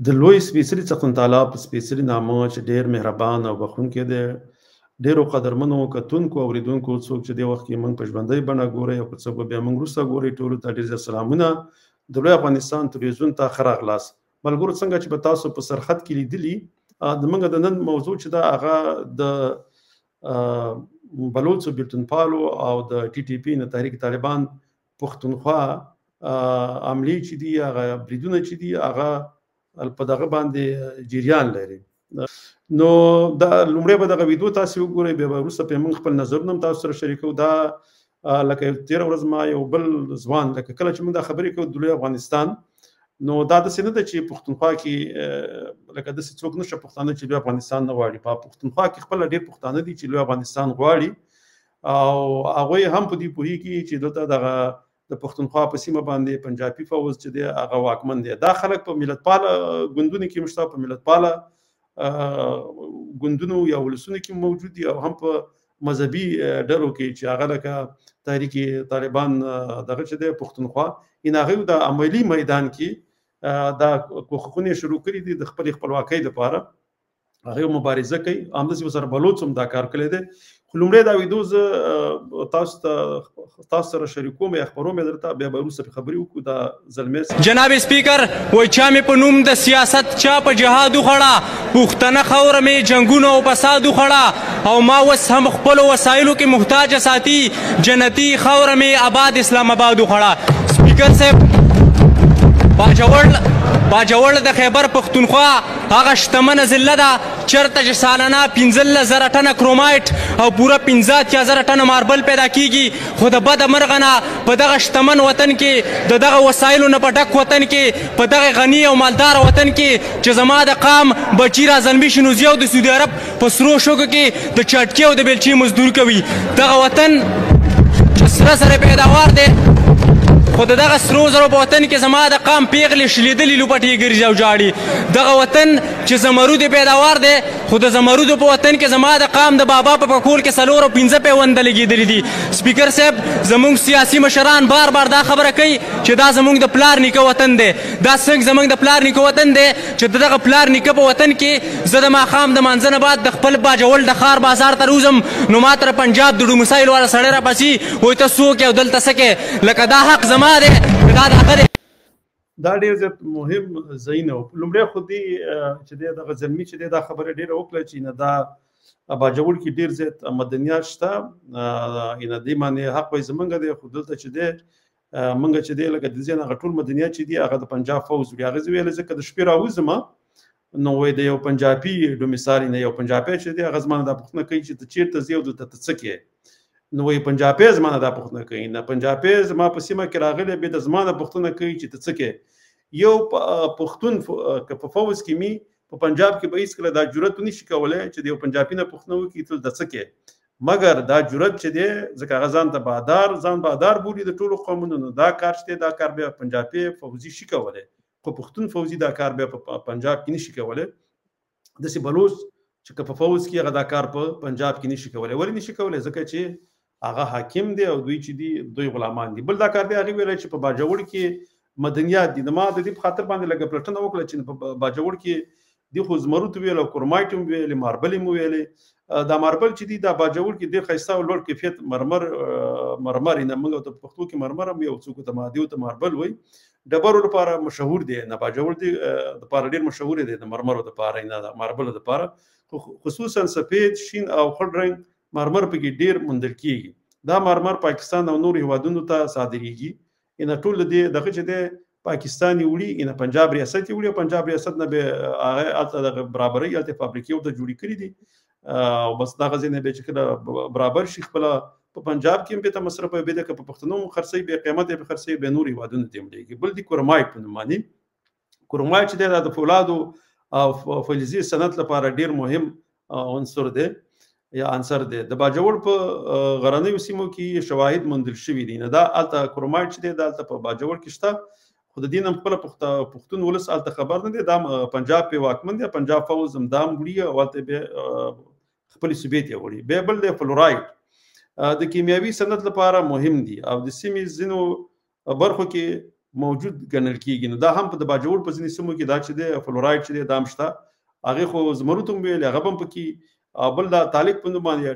د لوی سپېڅلي څښتن تعالی په سپېڅلي نامه چې ډېر مهربان او بخښونکی دی، ډېرو قدرمنو کتونکو او اورېدونکو څوک چې دې وخت کې موږ په ژوندۍ بڼه ګورئ او که څوک به بیا موږ وروسته ګورئ، ټولو ته ډېر زیات سلامونه. د لوی افغانستان تلویزیون ته ښه راغلاست. ملګرو څنګه چې به تاسو په سرخط کې لیدلي، زموږ د نن موضوع چې ده هغه د بلوڅو بېلتونپالو او د ټي ټي پي نه تحریک طالبان پښتونخوا عملې چې دي، هغه بریدونه چې دي، هغه په دغه باندې جریان لري. نو دا لومړی به دغه ویډیو تاسو وګورئ، بیا به وروسته پرې موږ خپل نظرونه هم تاسو سره شریکوو. دا لکه تېره ورځ ما یو بل ځوان، لکه کله چې موږ دا خبرې کوو د لوی افغانستان، نو دا داسې نه ده چې پښتونخوا کې لکه داسې څوک نشته پښتانه چې لوی افغانستان نه غواړي. په پښتونخوا کې خپله ډېر پښتانه دي چې لوی افغانستان غواړي، او هغوی هم په دې پوهېږي چې دلته دغه د پښتونخوا په سیمه باندې پنجابي فوز چې دی هغه واکمن دی. دا خلک په ملتپاله ګوندونو کې هم شته، په ملتپاله ګوندونو یا ولسونو کې موجود دي، او هم په مذهبي ډلو کې چې هغه لکه تحریک طالبان دغه چې دی پښتونخوا، ان هغوی د عملي میدان کې دا کوښښونه شروع کړي دي د خپلې خپلواکۍ دپاره، هغوی مبارزه کوي. همداسې ورسره بلوڅ هم دا کار کړی دی. خو لومړی دا ویډیو زه تاسو سره شریکوم یا خپروم یې درته، بیا به وروسته خبرې وکړو. دا زلمی جناب سپیکر وایي چا مې په نوم د سیاست چا په جهاد وخوړه، پښتنه خاوره مې جنګونه او فساد وخوړه، او ما اوس هم خپلو وسایلو کې محتاج ساتي، جنتي خاوره مې آباد اسلام آباد وخوړه. سپیکر صاحب، باجوړ د خیبر پښتونخوا هغه شتمنه ضلع ده چېرته چې سالانه 15,000 ټنه کرومایټ او پوره 15,000 ټنه ماربل پیدا کیږي. خو د بده مرغه نه په دغه شتمن وطن کې، د دغه وسایلو نه په ډک وطن کې، په دغه غني او مالدار وطن کې چې زما د قام بچي رازلمي شي، نو زه د سعودي عرب په سرو شګو کې د چټکۍ او د بیلچې مزدوري کوي. دغه وطن چې سره سره پیداوار دی، خو د دغه سرو زرو په وطن کې زما د قام پیغلې شلېدلې لوپټې ګرځي او جاړي. دغه وطن چې زمرود پیداوار دی، خو د زمرودو په وطن کې زما د قام د بابا په پکول کې 4 او 5 پیونده لګېدلي دي. سپیکر صاحب، زموږ سیاسي مشران بار بار دا خبره کوي چې دا زموږ د پلار نیکه وطن دی. دا څنګه زموږ د پلار نیکه وطن دی چې دغه پلار نیکه په وطن کې زه د ماښام د مانځه نه بعد د خپل باجوړ د ښار بازار ته روزم، نو ما تر پنجاب د ډومسایل والا سړی راپسي وایي ته څوک یې او دلته څه کوې، لکه دا حق زما دی، دا د هغه دی. دا ډېر زیات مهم ځایونه وو. لومړی خو دې چې دی دغه زلمي چې دی دا خبره ډېره وکړه چې نه دا باجوړ کې ډېر زیات مدنیات شته، نه دې باندې حق وایي زمونږ دی. خو دلته چې دی موږ چې دی لکه د دې نه هغه ټول مدنیات چې دي هغه د پنجاب فوز وي. هغه زه ویلې ځکه د شپې راوځم، نو وایي د یو پنجابي ډومسایل نه یو پنجابی چې دی هغه زما نه دا پوښتنه کوي چې ته چېرته ځې او دلته ته څه کوې. نو وایي پنجابی زما نه دا پوښتنه کوي، نه پنجابی زما په سیمه کې راغلی بیا د زما نه پوښتنه کوي چې ته څه کوې. یو پښتون که په فوز کې مي په پنجاب کې به هېڅکله دا جرأت نشي کولی چې د یو پنجابي نه پوښتنه وکړي ته د څه کوې. مګر دا جرأت چې دی ځکه هغه ځان بادار بولي د ټولو قومونو، نو دا کار چې دی دا کار بیا پنجابي فوزي شي کولی، خو پښتون فوزي دا کار بیا په پنجاب کې نشي کولی. داسې بلوچ چې که په فوز کې هغه دا کار په پنجاب کې نشي کولی. ولې نشي کولی؟ ځکه چې هغه حاکم دی او دوی چې دي دوی غلامان دي. بل دا کار دی هغې ویلی چې په باجوړ کې مدنیات دي. ما د دې په خاطر باندې لږه پلټنه وکړه چې په باجوړ کې دي خو زمرود ویل او کرومایټ هم ویلې، ماربل هم ویلې. دا ماربل چې دي دا باجوړ کې ډېر ښایسته او لوړ کیفیت مرمر نه، موږ ته په پښتو کې مرمر هم یو څوک ته مادیو ته ماربل وایي، ډبرو لپاره مشهور دی. نه باجوړ دی دپاره ډېر مشهور دی د مرمرو دپاره، نه د ماربلو دپاره، خصوصا سفید، شین او خړ رنګ مرمر پکې ډېر موندل کېږي. دا مرمر پاکستان او نورو هېوادونو ته صادریږي. ان ټول دې دغه چې دی پاکستان یې وړي، ان پنجاب ریاست یې وړي، او پنجاب ریاست نه به هغه هلته دغه برابرۍ هلته فابریکې ورته جوړې کړي دي، او بس دغه ځای نه بیا چې کله برابر شي خپله په پنجاب کې هم بېرته مصرف وي، بیا که په پښتنو هم خرڅوي، بیا قیمت یې په خرڅوي، بیا نورو هېوادونو ته یې هم لېږي. بل دي کرومایټ په نوم باندې. کرومایټ چې دی دا د فولادو او فلزي صنعت لپاره ډېر مهم عنصر دی یا عنصر دی. د باجوړ په غرنیو سیمو کې شواهد موندل شوي دي. نه دا هلته کرومایټ چې دی دا هلته په باجوړ کې شته، خو د دې نه خپله پښتون ولس هلته خبر نه دی. دا پنجاب پې واکمن دی، پنجاب فوز هم دا هم وړي او هلته بیا خپلې صوبې ته یې وړي. بیا بل دی فلورایډ، د کیمیاوي صنعت لپاره مهم دي او د سیمې ځینو برخو کې موجود ګڼل کېږي. نو دا هم په د باجوړ په ځینې سیمو کې دا چې دی فلورایډ چې دی دا هم شته، هغې خو زمرد هم ویل هغه هم پکې، او بل دا تالک په نوم باندې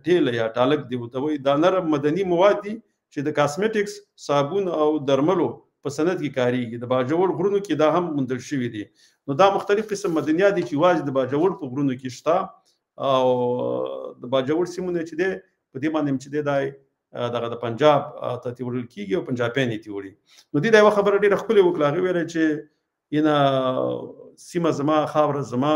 ټیل یا ټالک دی ورته وایي، دا نرم مدني مواد دي چې د کاسمیټکس، صابون او درملو په صنعت کې کارېږي. د باجوړ غرونو کې دا هم موندل شوي دي. نو دا مختلف قسم مدنیات دي چې یوازې د باجوړ په غرونو کې شته، او د باجوړ سیمونه چې دی په دې باندې چې دی دا دغه د پنجاب ته تیوړل کېږي او پنجابیان یې تیوړي. نو دې دا یوه خبره ډېره ښکلې وکړه، هغې ویله چې ینه سیمه زما، خاوره زما،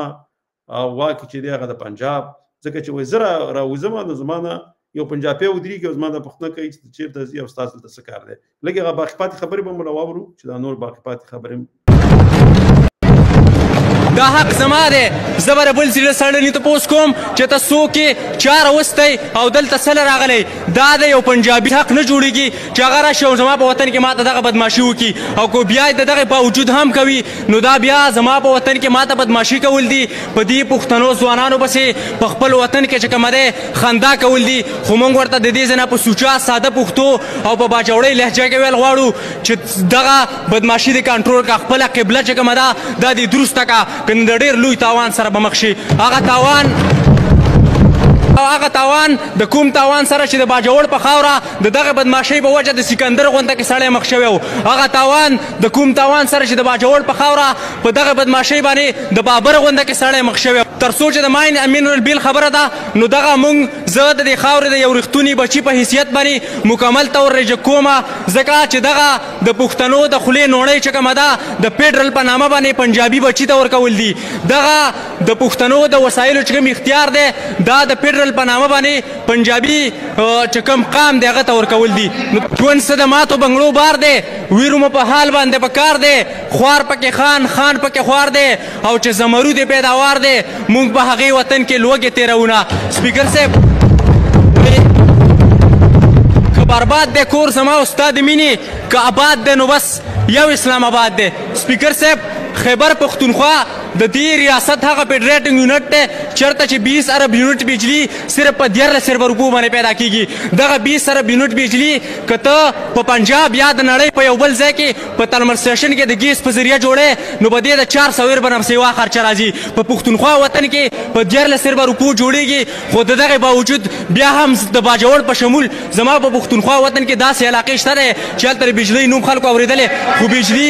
او واکې چې دی هغه د پنجاب، ځکه چې وایي زه راوځم نو زما نه یو پنجابی ودرېږي او زما نه پوښتنه کوي چې چېرته ځي او ستاسو دلته څه کار دی. لږ هغه باقي پاتې خبرې به مو واورو چې دا نور باقي پاتې خبرې دا حق زما دی. زه به د بل زړه سړی تپوس کوم چې ته څوک یې، چا راوستی او دلته څه له راغلی. دا د یو پنجابي حق نه جوړېږي چې هغه راشي او زما په وطن کې ما ته دغه بدماشي وکړي، او که بیا د دغې باوجود هم کوي نو دا بیا زما په وطن کې ما ته بدماشي کول دي. په دې پښتنو ځوانانو پسې په خپل وطن کې چې کومه دی خندا کول دي. خو موږ ورته د دې ځای نه په سوچا ساده پښتو او په باجوړۍ لهجه کې ویل غواړو چې دغه بدماشي د کنټرول کا، خپله قبله چې کومه ده دا دې درسته کا، که د ډېر لوی تاوان سره به مخ شي. هغه تاوان د کوم تاوان سره چې د باجوړ په خاوره د دغه بدماشۍ په وجه د سکندر غونډه کې سړی مخ شوی و. هغه تاوان د کوم تاوان سره چې د باجوړ په خاوره په دغه بدماشۍ باندې د بابر غونډه کې سړی مخ شوی و. تر څو چې د ماین امین البیل خبره ده نو دغه موږ زه د دې خاورې د یو رښتوني بچي په حیثیت باندې مکمل طور رجع کومه، ځکه چې دغه د پښتنو د خولې نوڼۍ چې کومه ده د فیډرل په نامه باندې پنجابي بچي ته ورکول دي. دغه د پښتنو د وسایلو چې کوم اختیار دی دا د فیډرل په نامه باندې پنجابي چې کوم قام دی هغه ته ورکول دي. نو ژوند څه د ماتو بنګړو بار دی، ویرو مو په حال باندې په کار دی، خوار پکې خان، خان پکې خوار دی، او چې زمرود یې پیداوار دی موږ په هغې وطن کې لوږې تېروونه. سپیکر صاحب که برباد دی کور زما او ستا د مینې، که آباد دی نو بس یو اسلام آباد دی. سپیکر صاحب خیبر پختونخوا د دې ریاست هغه فیډریټنګ یونټ دی چېرته چې 20 ارب یونټ بجلي صرف په 13 روپو باندې پیدا کېږي. دغه 20 ارب یونټ بجلي که ته په پنجاب یا د نړۍ په یو بل ځای کې په تلمر سټیشن کې د ګیس په ذریعه جوړې نو په دې د 400 ارب سیوا خرچه راځي. په پښتونخوا وطن کې په 13 روپو جوړېږي، خو د دغې باوجود بیا هم د باجوړ په شمول زما په پښتونخوا وطن کې داسې علاقې شته دی چې هلته د بجلۍ نوم خلکو اورېدلی خو بجلي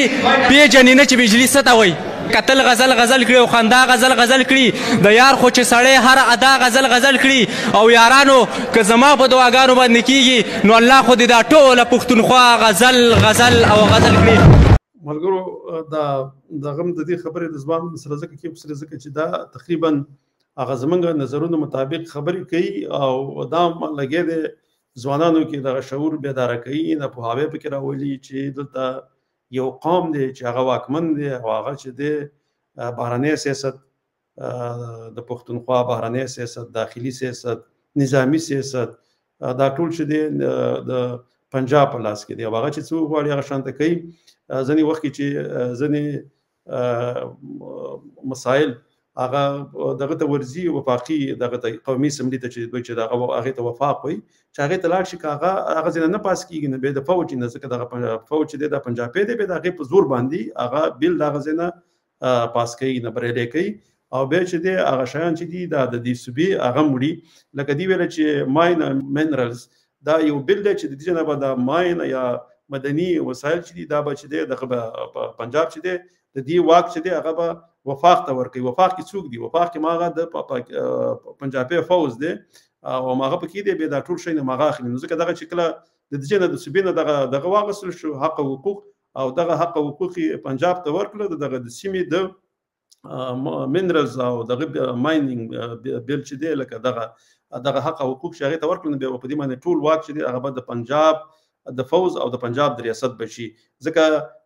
پېژني نه چې بجلي څه ته وایي. قتل غزل غزل کړي او خندا غزل غزل کړي، د یار خو چې سړی هر ادا غزل غزل کړي. او یارانو که زما په دعاګانو باندې کېږي نو الله خو دې دا ټوله پښتونخوا غزل غزل او غزل کړي. ملګرو دا غم د دې خبرې د زبان سره ځکه کې سره ځکه چې دا تقریبا هغه زمونږ نظرونو مطابق خبرې کوي او دا لګی دی ځوانانو کې دغه شعور بیداره کوي، نه پوهاوی پکې راولي چې دلته یو قوم دی چې هغه واکمن دی او هغه چې دی بهرنی سیاست د پښتونخوا بهرنی سیاست، داخلي سیاست، نظامی سیاست دا ټول چې دی د پنجاب په لاس کې دی او هغه چې څه وغواړي هغه شانته کوي. ځینې وخت کې چې ځینې مسایل هغه دغه ته ورځي وفاقي دغه ته قومي اسمبلي ته چې دوی چې دغه هغې ته وفاق وایي چې هغې ته لاړ شي که هغه ځینې نه پاس کېږي نو بیا د فوج نه ځکه دغه فوج چې دی دا پنجابی دی بیا د هغې په زور باندې هغه بل د هغه ځای نه پاس کوي نه بریالی کوي او بیا چې دی هغه شیان چې دي دا د دې صوبې هغه مړي. لکه دې ویله چې ماین منرلز دا یو بل دی چې د دې نه به دا ماین یا مدني وسایل چې دي دا به چې دی دغه پنجاب چې دی د دې واک چې دی هغه به وفاق ته ورکوي. وفاق کې څوک دي؟ وفاق کې ماغه د پنجابي فوز دی او ماغه پکې دی بیا دا ټول شی نه ماغه اخلي. نو ځکه دغه چې کله د دې نه د صوبې نه دغه واغستل شو حق او حقوق او دغه حق او حقوق پنجاب ته ورکړل دغه د سیمې د منرلز او دغه ماینینګ بیل چې دی لکه دغه حق او حقوق چې هغې ته ورکړل بیا په دې باندې ټول واک چې دی هغه به د پنجاب د فوز او د پنجاب د ریاست بشي. ځکه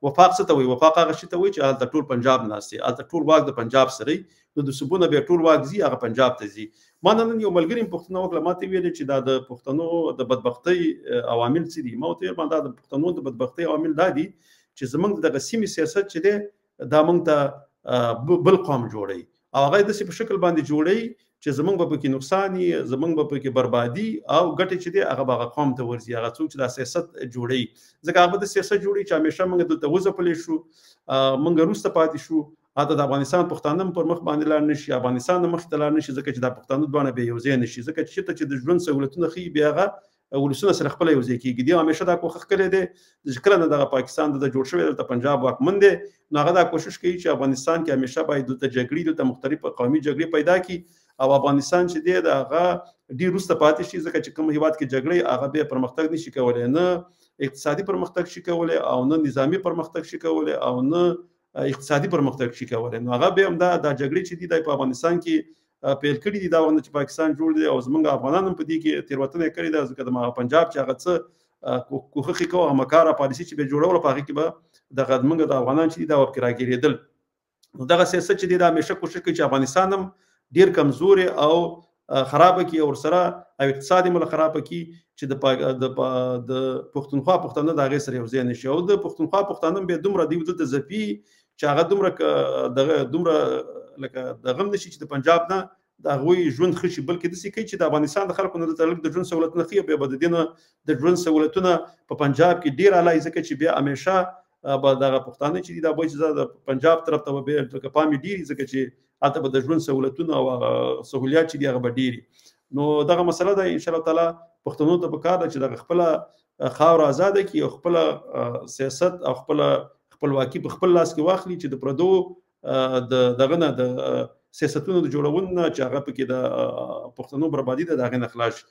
وفاق څه ته وایي؟ وفاق هغه شي ته وایي چې هلته ټول پنجاب ناست دی، هلته ټول واک د پنجاب سره وي نو د صوبو نه بیا ټول واک ځي هغه پنجاب ته ځي. ما نن یو ملګري پوښتنه وکړه ما ته ویلې چې دا د پښتنو د بدبختۍ عوامل څه دي؟ ما ورته ویل دا د پښتنو د بدبختۍ عوامل دا دي چې زموږ دغه سیمې سیاست چې دی دا موږ ته بل قوم جوړوي او هغه داسې په شکل باندې جوړوي چې زمونږ به پکې نقصان وي، زمونږ به پکې بربادي او ګټې چې دی هغه به هغه قوم ته ورځي، هغه څوک چې دا سیاست جوړوي. ځکه هغه د سیاست جوړوي چې همیشه موږ دلته وځپلی شو، موږ وروسته پاتې شو، حتی د افغانستان پښتانه پر مخ باندې لاړ نه شي، افغانستان د مخې ته لاړ نه شي، ځکه چې دا پښتانه دواړه بیا یو ځای نه شي. ځکه چېرته چې د ژوند سهولتونه ښیي بیا هغه ولسونه سره خپله یو ځای کېږي. دوی همیشه دا کوښښ کړی دی چې کله نه دغه پاکستان د جوړ شوی دلته پنجاب واکمن دی، نو هغه دا کوښښ کوي چې افغانستان کې همیشه باید دلته جګړې، دلته مختلف قومي جګړې پیدا کړي او افغانستان چې دی د هغه ډېر وروسته پاتې شي. ځکه چې کوم هېواد کې جګړې هغه بیا پرمختګ نشي کولی، نه اقتصادي پرمختګ شي کولی او نه نظامي پرمختګ شي کولی او نه اقتصادي پرمختګ شي کولی. نو هغه بیا هم دا جګړې چې دي دا په افغانستان کې پیل کړي دي، دا وخت چې پاکستان جوړ دی او زمونږ افغانان هم په دې کې تېروتنه کړې ده. ځکه د پنجاب چې هغه څه کوښښ یې کوه، هغه مکاره پالیسي چې به یې جوړوله په هغې کې به دغه زمونږ د افغانان چې دي دا ورپکې راګیرېدل. نو دغه سیاست چې دی دا همیشه کوښښ کوي چې افغانستان هم ډېر کمزورې او خرابه کړي او ورسره او اقتصاد یې مله خرابه کړي چې د پښتونخوا پښتانه د هغې سره یو ځای نه شي. او د پښتونخوا پښتانه بیا دومره دوی دلته ځپي چې هغه دومره لکه دغه هم نه شي چې د پنجاب نه د هغوی ژوند ښه شي، بلکې داسې کوي چې د افغانستان د خلکو نه دلته لږ د ژوند سهولتونه ښیي، بیا به د دې نه د ژوند سهولتونه په پنجاب کې ډېر اعلی وي. ځکه چې بیا همیشه به دغه پښتانه چې دي دا به چې د پنجاب طرف ته به بیا پام یې ډېر وي، ځکه چې هلته به د ژوند سهولتونه او سهولیات چې دي هغه به ډېر وي. نو دغه مسله ده انشاءالله تعالی پښتنو ته پکار ده چې دغه خپله خاوره ازاده کړي او خپله سیاست او خپله خپلواکي په خپل لاس کې واخلي، چې د پردو دغه نه د سیاستونو د جوړونې نه چې هغه پکې د پښتنو بربادي ده د هغې نه خلاص شي.